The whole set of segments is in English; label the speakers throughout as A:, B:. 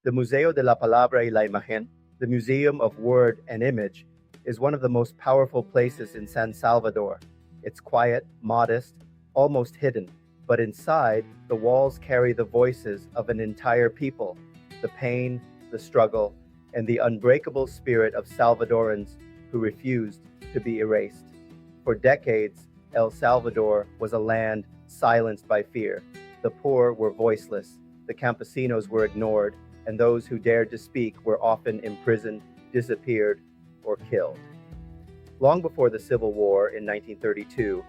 A: The Museo de la Palabra y la Imagen, the Museum of Word and Image, is one of the most powerful places in San Salvador. It's quiet, modest, almost hidden, but inside, the walls carry the voices of an entire people, the pain, the struggle, and the unbreakable spirit of Salvadorans who refused to be erased. For decades, El Salvador was a land silenced by fear. The poor were voiceless, the campesinos were ignored, and those who dared to speak were often imprisoned, disappeared, or killed. Long before the Civil War in 1932,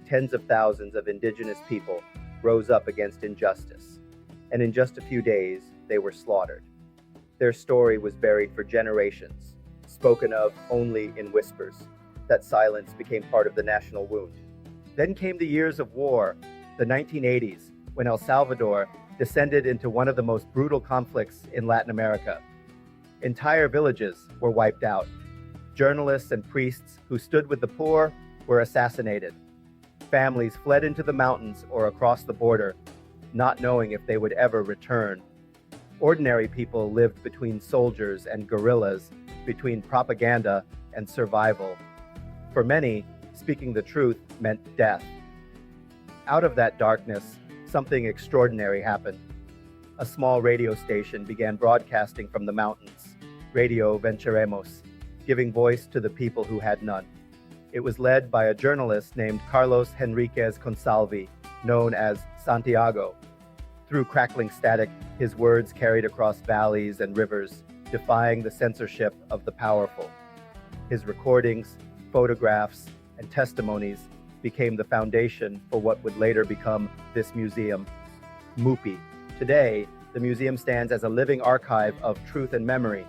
A: tens of thousands of indigenous people rose up against injustice, and in just a few days, they were slaughtered. Their story was buried for generations, spoken of only in whispers. That silence became part of the national wound. Then came the years of war, the 1980s, when El Salvador descended into one of the most brutal conflicts in Latin America. Entire villages were wiped out. Journalists and priests who stood with the poor were assassinated. Families fled into the mountains or across the border, not knowing if they would ever return. Ordinary people lived between soldiers and guerrillas, between propaganda and survival. For many, speaking the truth meant death. Out of that darkness, something extraordinary happened. A small radio station began broadcasting from the mountains, Radio Venceremos, giving voice to the people who had none. It was led by a journalist named Carlos Henriquez Consalvi, known as Santiago. Through crackling static, his words carried across valleys and rivers, defying the censorship of the powerful. His recordings, photographs, and testimonies became the foundation for what would later become this museum, MUPI. Today, the museum stands as a living archive of truth and memory.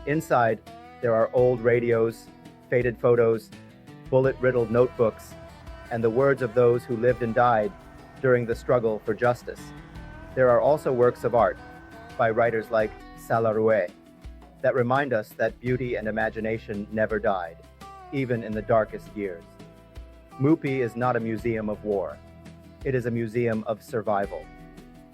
A: Inside, there are old radios, faded photos, bullet-riddled notebooks, and the words of those who lived and died during the struggle for justice. There are also works of art by writers like Salvadorans that remind us that beauty and imagination never died, even in the darkest years. MUPI is not a museum of war. It is a museum of survival.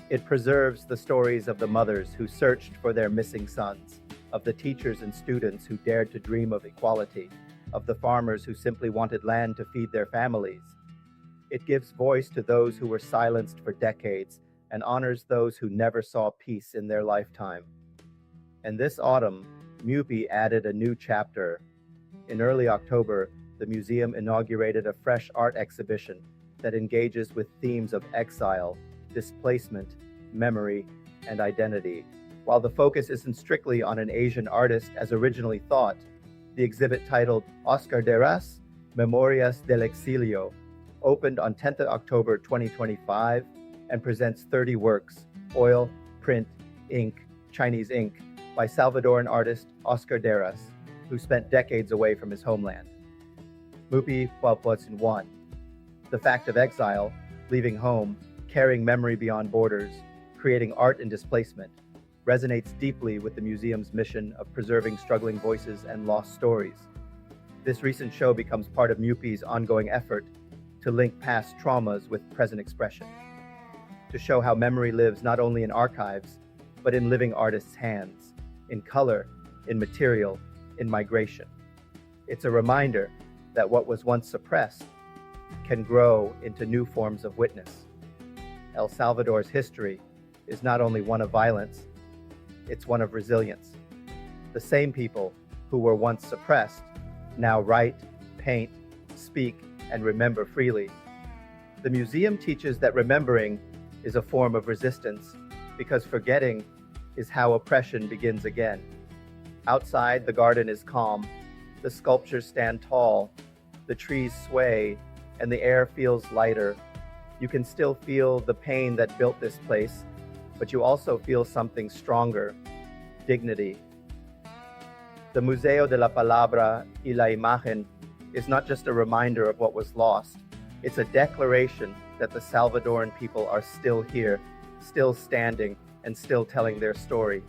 A: It preserves the stories of the mothers who searched for their missing sons, of the teachers and students who dared to dream of equality, of the farmers who simply wanted land to feed their families. It gives voice to those who were silenced for decades and honors those who never saw peace in their lifetime. And this autumn, MUPI added a new chapter. In early October, the museum inaugurated a fresh art exhibition that engages with themes of exile, displacement, memory, and identity. While the focus isn't strictly on an Asian artist as originally thought, the exhibit titled Óscar Deras, Memorias del Exilio, opened on 10th October 2025 and presents 30 works, oil, print, ink, Chinese ink, by Salvadoran artist Óscar Deras, who spent decades away from his homeland. MUPI 12+1. The fact of exile, leaving home, carrying memory beyond borders, creating art in displacement, resonates deeply with the museum's mission of preserving struggling voices and lost stories. This recent show becomes part of MUPI's ongoing effort to link past traumas with present expression, to show how memory lives not only in archives, but in living artists' hands, in color, in material, in migration. It's a reminder that what was once suppressed can grow into new forms of witness. El Salvador's history is not only one of violence, it's one of resilience. The same people who were once suppressed now write, paint, speak, and remember freely. The museum teaches that remembering is a form of resistance because forgetting is how oppression begins again. Outside, the garden is calm, the sculptures stand tall, the trees sway, and the air feels lighter. You can still feel the pain that built this place, but you also feel something stronger, dignity. The Museo de la Palabra y la Imagen is not just a reminder of what was lost, it's a declaration that the Salvadoran people are still here, still standing, and still telling their story.